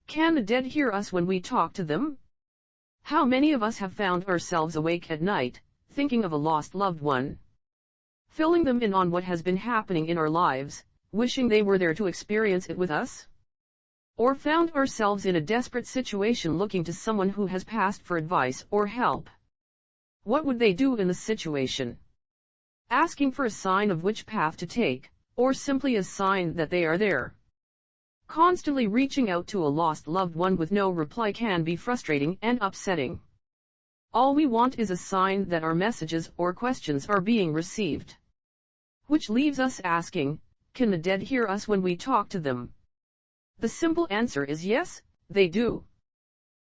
Can the dead hear us when we talk to them? How many of us have found ourselves awake at night, thinking of a lost loved one? Filling them in on what has been happening in our lives, wishing they were there to experience it with us? Or found ourselves in a desperate situation looking to someone who has passed for advice or help? What would they do in the situation? Asking for a sign of which path to take, or simply a sign that they are there? Constantly reaching out to a lost loved one with no reply can be frustrating and upsetting. All we want is a sign that our messages or questions are being received. Which leaves us asking, can the dead hear us when we talk to them? The simple answer is yes, they do.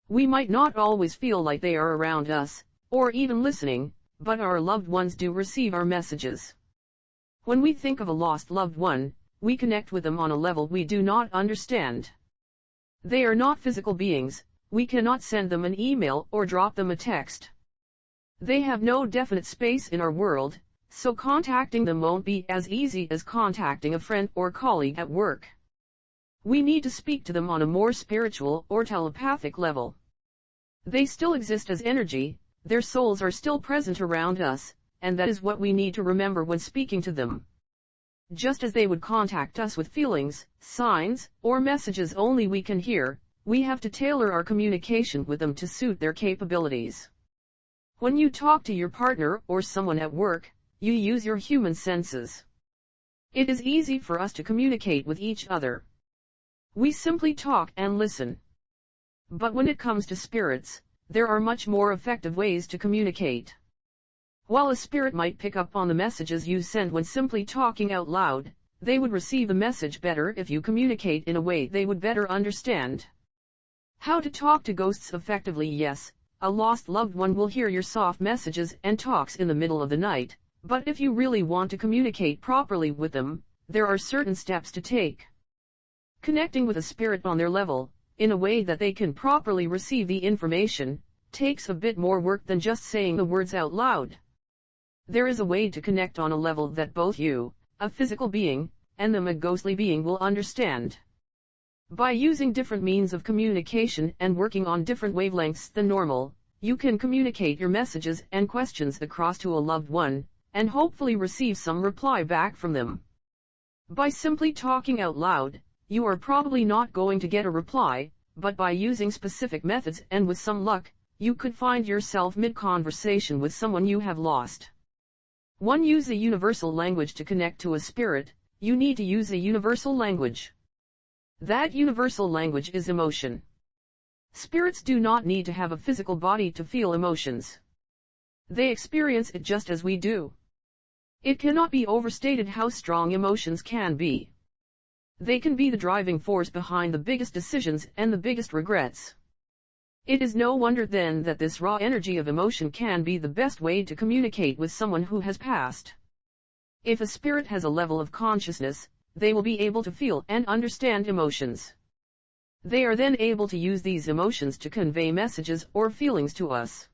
We might not always feel like they are around us, or even listening, but our loved ones do receive our messages. When we think of a lost loved one, we connect with them on a level we do not understand. They are not physical beings, we cannot send them an email or drop them a text. They have no definite space in our world, so contacting them won't be as easy as contacting a friend or colleague at work. We need to speak to them on a more spiritual or telepathic level. They still exist as energy, their souls are still present around us, and that is what we need to remember when speaking to them. Just as they would contact us with feelings, signs, or messages only we can hear, we have to tailor our communication with them to suit their capabilities. When you talk to your partner or someone at work, you use your human senses. It is easy for us to communicate with each other. We simply talk and listen. But when it comes to spirits, there are much more effective ways to communicate. While a spirit might pick up on the messages you send when simply talking out loud, they would receive the message better if you communicate in a way they would better understand. How to talk to ghosts effectively? Yes, a lost loved one will hear your soft messages and talks in the middle of the night, but if you really want to communicate properly with them, there are certain steps to take. Connecting with a spirit on their level, in a way that they can properly receive the information, takes a bit more work than just saying the words out loud. There is a way to connect on a level that both you, a physical being, and them, a ghostly being, will understand. By using different means of communication and working on different wavelengths than normal, you can communicate your messages and questions across to a loved one, and hopefully receive some reply back from them. By simply talking out loud, you are probably not going to get a reply, but by using specific methods and with some luck, you could find yourself mid-conversation with someone you have lost. 1. Use a universal language to connect to a spirit. You need to use a universal language. That universal language is emotion. Spirits do not need to have a physical body to feel emotions. They experience it just as we do. It cannot be overstated how strong emotions can be. They can be the driving force behind the biggest decisions and the biggest regrets. It is no wonder then that this raw energy of emotion can be the best way to communicate with someone who has passed. If a spirit has a level of consciousness, they will be able to feel and understand emotions. They are then able to use these emotions to convey messages or feelings to us.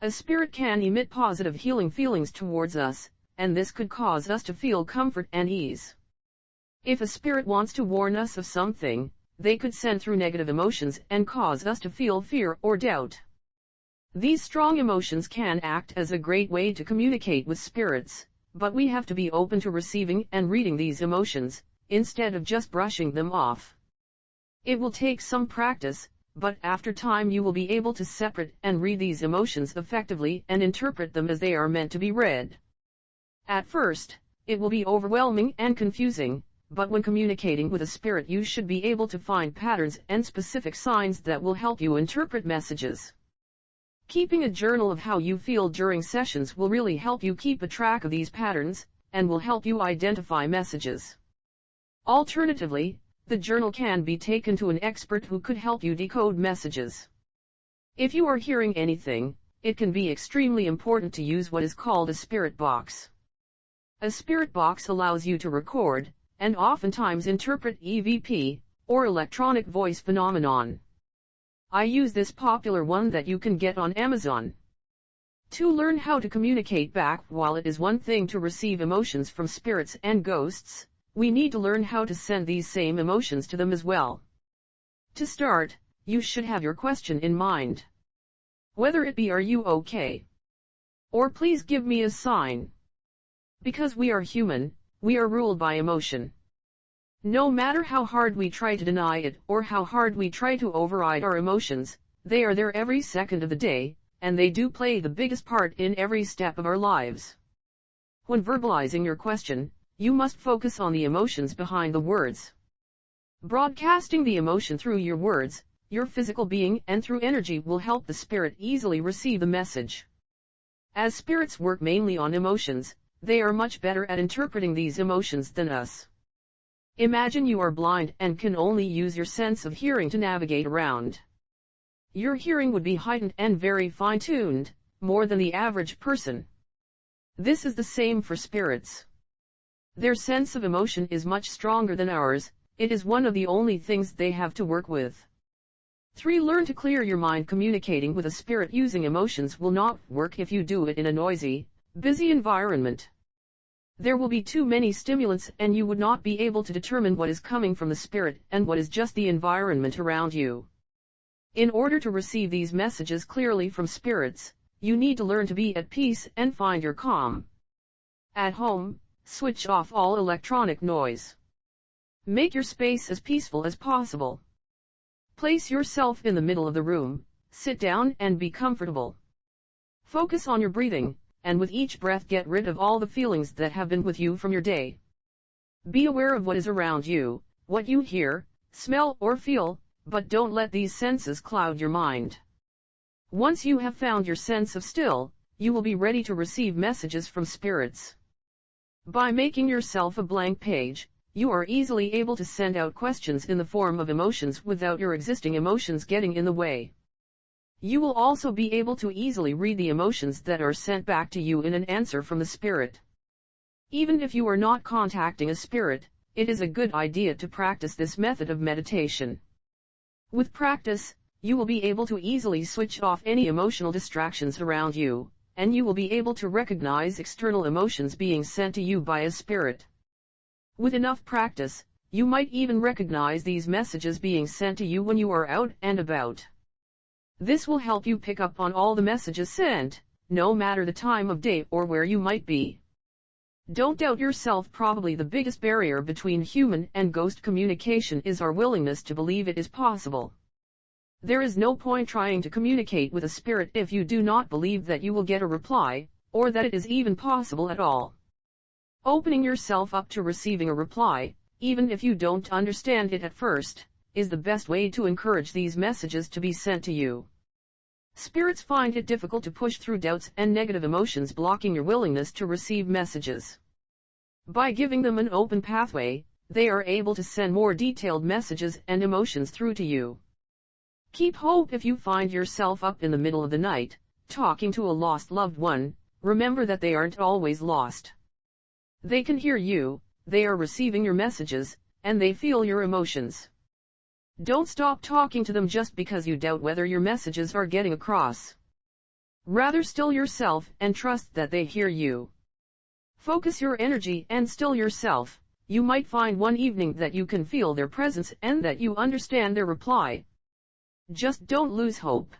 A spirit can emit positive healing feelings towards us, and this could cause us to feel comfort and ease. If a spirit wants to warn us of something, they could send through negative emotions and cause us to feel fear or doubt. These strong emotions can act as a great way to communicate with spirits, but we have to be open to receiving and reading these emotions, instead of just brushing them off. It will take some practice, but after time you will be able to separate and read these emotions effectively and interpret them as they are meant to be read. At first, it will be overwhelming and confusing, but when communicating with a spirit you should be able to find patterns and specific signs that will help you interpret messages. Keeping a journal of how you feel during sessions will really help you keep a track of these patterns, and will help you identify messages. Alternatively, the journal can be taken to an expert who could help you decode messages. If you are hearing anything, it can be extremely important to use what is called a spirit box. A spirit box allows you to record, and oftentimes interpret EVP, or electronic voice phenomenon. I use this popular one that you can get on Amazon. To learn how to communicate back, while it is one thing to receive emotions from spirits and ghosts, we need to learn how to send these same emotions to them as well. To start, you should have your question in mind. Whether it be "Are you okay?" or "Please give me a sign." Because we are human, we are ruled by emotion. No matter how hard we try to deny it or how hard we try to override our emotions, they are there every second of the day, and they do play the biggest part in every step of our lives. When verbalizing your question, you must focus on the emotions behind the words. Broadcasting the emotion through your words, your physical being and through energy will help the spirit easily receive the message. As spirits work mainly on emotions, they are much better at interpreting these emotions than us. Imagine you are blind and can only use your sense of hearing to navigate around. Your hearing would be heightened and very fine-tuned, more than the average person. This is the same for spirits. Their sense of emotion is much stronger than ours. It is one of the only things they have to work with. 3. Learn to clear your mind. Communicating with a spirit using emotions will not work if you do it in a noisy, busy environment. There will be too many stimulants and you would not be able to determine what is coming from the spirit and what is just the environment around you. In order to receive these messages clearly from spirits, you need to learn to be at peace and find your calm. At home, switch off all electronic noise. Make your space as peaceful as possible. Place yourself in the middle of the room, sit down and be comfortable. Focus on your breathing, and with each breath get rid of all the feelings that have been with you from your day. Be aware of what is around you, what you hear, smell or feel, but don't let these senses cloud your mind. Once you have found your sense of still, you will be ready to receive messages from spirits. By making yourself a blank page, you are easily able to send out questions in the form of emotions without your existing emotions getting in the way. You will also be able to easily read the emotions that are sent back to you in an answer from the spirit. Even if you are not contacting a spirit, it is a good idea to practice this method of meditation. With practice, you will be able to easily switch off any emotional distractions around you, and you will be able to recognize external emotions being sent to you by a spirit. With enough practice, you might even recognize these messages being sent to you when you are out and about. This will help you pick up on all the messages sent, no matter the time of day or where you might be. Don't doubt yourself. Probably the biggest barrier between human and ghost communication is our willingness to believe it is possible. There is no point trying to communicate with a spirit if you do not believe that you will get a reply, or that it is even possible at all. Opening yourself up to receiving a reply, even if you don't understand it at first, is the best way to encourage these messages to be sent to you. Spirits find it difficult to push through doubts and negative emotions blocking your willingness to receive messages. By giving them an open pathway, they are able to send more detailed messages and emotions through to you. Keep hope. If you find yourself up in the middle of the night, talking to a lost loved one, remember that they aren't always lost. They can hear you, they are receiving your messages, and they feel your emotions. Don't stop talking to them just because you doubt whether your messages are getting across. Rather still yourself and trust that they hear you. Focus your energy and still yourself. You might find one evening that you can feel their presence and that you understand their reply. Just don't lose hope.